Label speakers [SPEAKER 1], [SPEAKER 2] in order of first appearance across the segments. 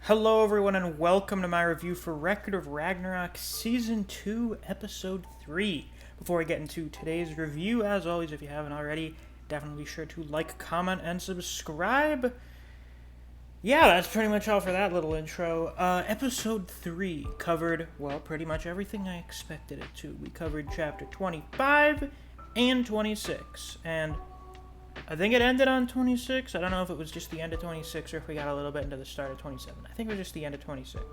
[SPEAKER 1] Hello everyone and welcome to my review for Record of Ragnarok Season 2, Episode 3. Before I get into today's review, as always, if you haven't already, definitely be sure to like, comment, and subscribe. Yeah, that's pretty much all for that little intro. Episode 3 covered, well, pretty much everything I expected it to. We covered Chapter 25 and 26, and I think it ended on 26. I don't know if it was just the end of 26 or if we got a little bit into the start of 27. I think it was just the end of 26.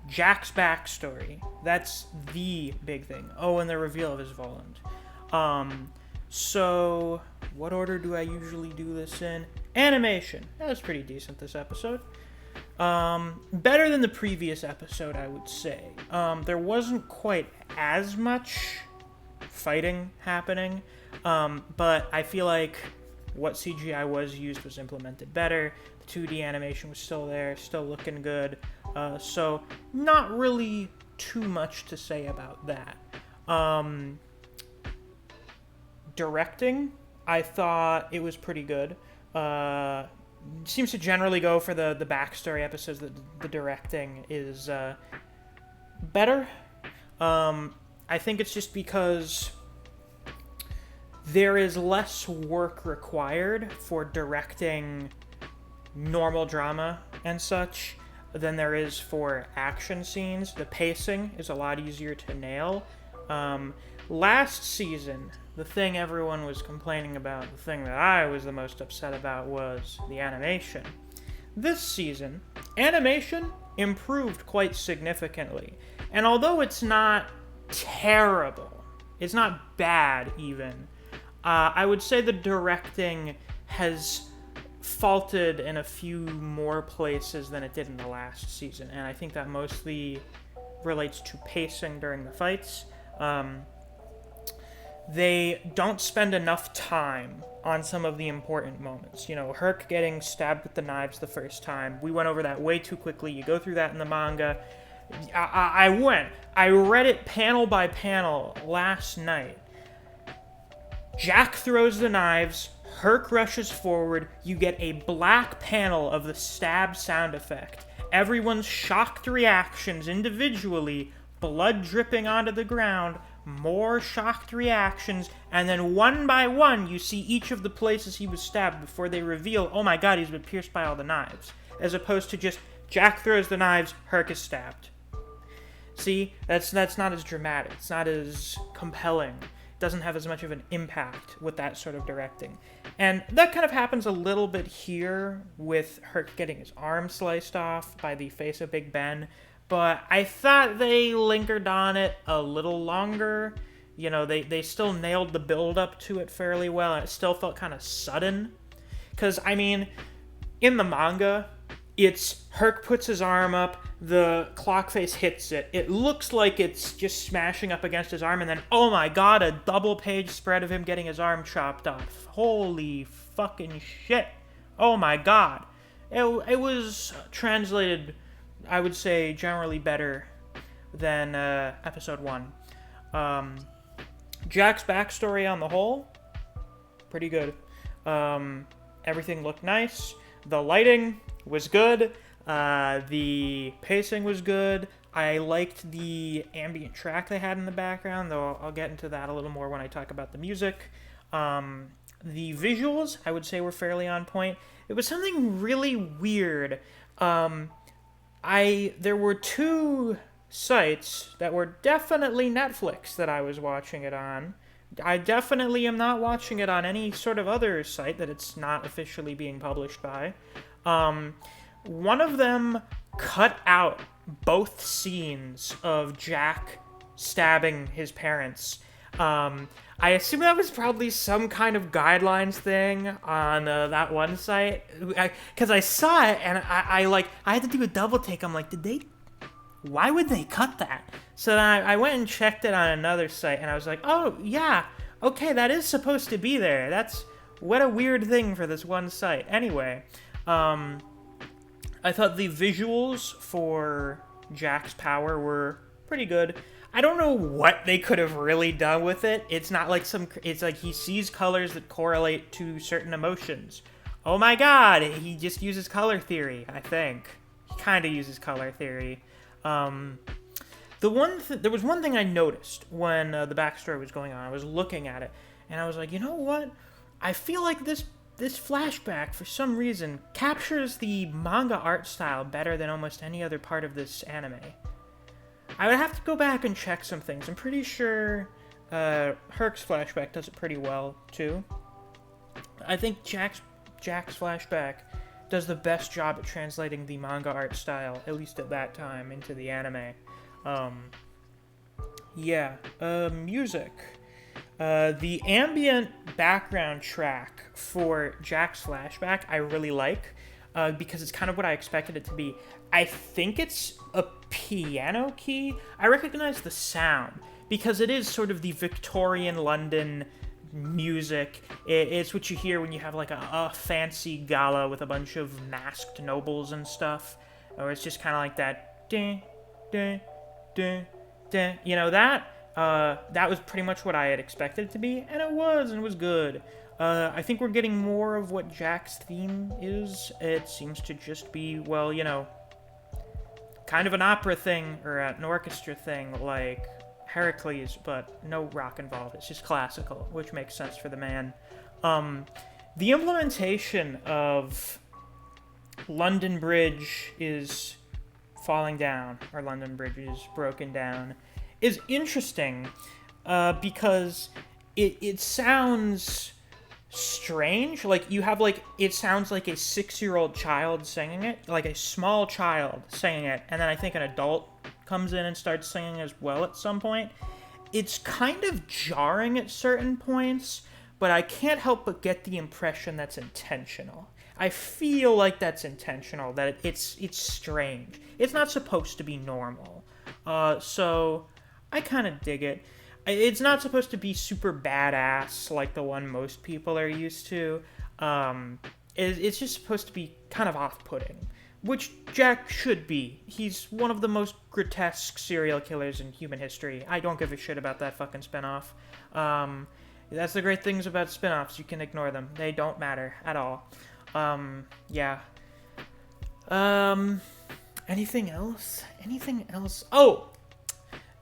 [SPEAKER 1] Jack's backstory. That's the big thing. Oh, and the reveal of his Voland. So, what order do I usually do this in? Animation. That was pretty decent this episode. Better than the previous episode, I would say. There wasn't quite as much fighting happening. But I feel like what CGI was used was implemented better. The 2D animation was still there, still looking good. So not really too much to say about that. Directing, I thought it was pretty good. Seems to generally go for the backstory episodes that the directing is better. I think it's just because there is less work required for directing normal drama and such than there is for action scenes. The pacing is a lot easier to nail. Last season, the thing everyone was complaining about, the thing that I was the most upset about, was the animation. This season, animation improved quite significantly. And although it's not terrible, it's not bad even, I would say the directing has faltered in a few more places than it did in the last season, and I think that mostly relates to pacing during the fights. They don't spend enough time on some of the important moments. You know, Herc getting stabbed with the knives the first time. We went over that way too quickly. You go through that in the manga. I read it panel by panel last night. Jack throws the knives, Herc rushes forward, you get a black panel of the stab sound effect. Everyone's shocked reactions individually, blood dripping onto the ground, more shocked reactions, and then one by one you see each of the places he was stabbed before they reveal, oh my god, he's been pierced by all the knives. As opposed to just, Jack throws the knives, Herc is stabbed. See, that's not as dramatic, it's not as compelling. Doesn't have as much of an impact with that sort of directing. And that kind of happens a little bit here with Herc getting his arm sliced off by the face of Big Ben, but I thought they lingered on it a little longer. You know, they still nailed the build-up to it fairly well, and it still felt kind of sudden. Because, I mean, in the manga, it's Herc puts his arm up, the clock face hits it. It looks like it's just smashing up against his arm, and then, oh my god, a double page spread of him getting his arm chopped off. Holy fucking shit. Oh my god. It was translated, I would say, generally better than episode 1. Jack's backstory on the whole, pretty good. Everything looked nice. The lighting was good. The pacing was good. I liked the ambient track they had in the background, though I'll get into that a little more when I talk about the music. The visuals, I would say, were fairly on point. It was something really weird. There were two sites that were definitely Netflix that I was watching it on. I definitely am not watching it on any sort of other site that it's not officially being published by. One of them cut out both scenes of Jack stabbing his parents. I assume that was probably some kind of guidelines thing on that one site. Because I saw it, and I had to do a double take. I'm like, why would they cut that? So then I went and checked it on another site, and I was like, oh, yeah, okay, that is supposed to be there. What a weird thing for this one site. Anyway, I thought the visuals for Jack's power were pretty good. I don't know what they could have really done with it. It's not like it's like he sees colors that correlate to certain emotions. Oh my god, he just uses color theory, I think. He kind of uses color theory. There was one thing I noticed when the backstory was going on. I was looking at it, and I was like, you know what? I feel like this flashback, for some reason, captures the manga art style better than almost any other part of this anime. I would have to go back and check some things. I'm pretty sure Herc's flashback does it pretty well, too. I think Jack's flashback does the best job at translating the manga art style, at least at that time, into the anime. Music. The ambient background track for Jack's flashback I really like, because it's kind of what I expected it to be. I think it's a piano key. I recognize the sound, because it is sort of the Victorian London music. It's what you hear when you have like a fancy gala with a bunch of masked nobles and stuff, or it's just kind of like that, ding, ding, ding, ding. You know, that was pretty much what I had expected it to be, and it was good. I think we're getting more of what Jack's theme is. It seems to just be, well, you know, kind of an opera thing, or an orchestra thing, like Heracles, but no rock involved. It's just classical, which makes sense for the man. The implementation of London Bridge is falling down, or London Bridge is broken down, is interesting, because it sounds strange. Like, you have, like, it sounds like a 6-year-old child singing it, like a small child singing it, and then I think an adult comes in and starts singing as well at some point. It's kind of jarring at certain points, but I can't help but get the impression that's intentional. I feel like that's intentional, that it's strange. It's not supposed to be normal. So I kind of dig it. It's not supposed to be super badass like the one most people are used to. It's just supposed to be kind of off-putting, which Jack should be. He's one of the most grotesque serial killers in human history. I don't give a shit about that fucking spinoff. That's the great things about spinoffs. You can ignore them. They don't matter at all. Anything else? Oh!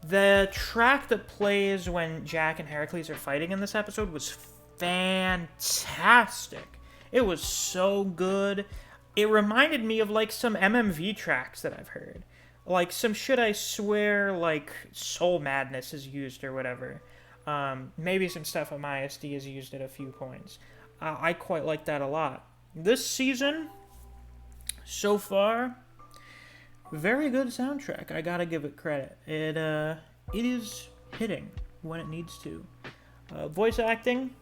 [SPEAKER 1] The track that plays when Jack and Heracles are fighting in this episode was fantastic. It was so good. It reminded me of, like, some MMV tracks that I've heard. Like, some shit I swear, like, Soul Madness is used or whatever. Maybe some stuff on my ISD is used at a few points. I quite like that a lot. This season, so far, very good soundtrack. I gotta give it credit. It is hitting when it needs to. Voice acting,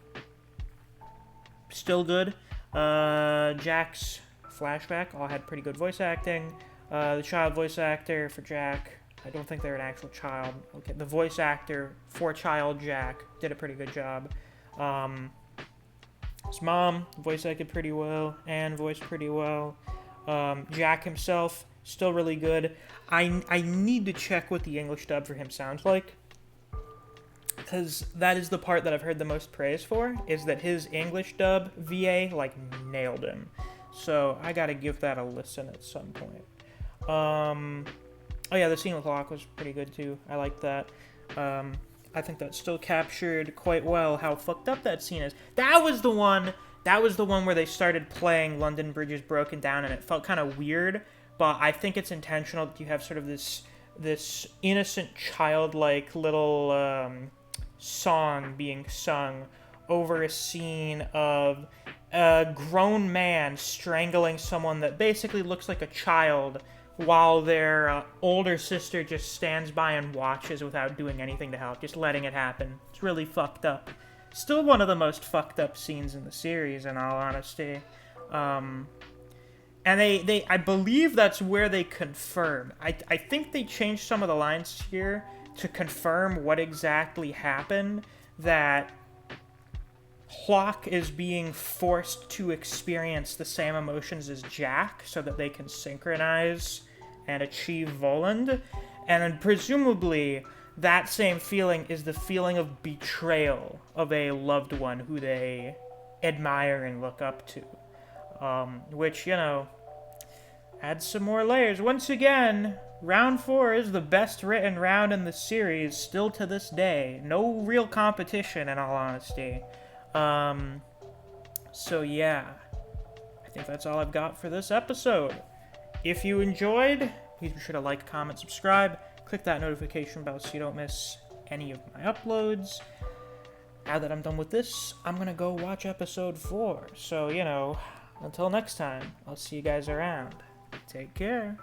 [SPEAKER 1] still good. Jack's flashback all had pretty good voice acting. The child voice actor for Jack, I don't think they're an actual child. Okay, the voice actor for child Jack did a pretty good job. His mom voice acted pretty well, and voiced pretty well. Jack himself, still really good. I need to check what the English dub for him sounds like, because that is the part that I've heard the most praise for, is that his English dub VA, like, nailed him. So I gotta give that a listen at some point. Oh yeah, the scene with Locke was pretty good too. I liked that. I think that still captured quite well how fucked up that scene is. That was the one where they started playing London Bridge is Broken Down, and it felt kind of weird, but I think it's intentional that you have sort of this innocent, childlike little song being sung over a scene of a grown man strangling someone that basically looks like a child, while their older sister just stands by and watches without doing anything to help, just letting it happen. It's really fucked up. Still one of the most fucked up scenes in the series, in all honesty. And I believe that's where they confirm. I think they changed some of the lines here to confirm what exactly happened, that Hawk is being forced to experience the same emotions as Jack so that they can synchronize and achieve Voland. And then presumably that same feeling is the feeling of betrayal of a loved one who they admire and look up to. which, you know, adds some more layers. Once again, round 4 is the best written round in the series, still to this day. No real competition, in all honesty. So yeah, I think that's all I've got for this episode. If you enjoyed, please be sure to like, comment, subscribe, click that notification bell so you don't miss any of my uploads. Now that I'm done with this, I'm gonna go watch episode 4. So, you know, until next time, I'll see you guys around. Take care.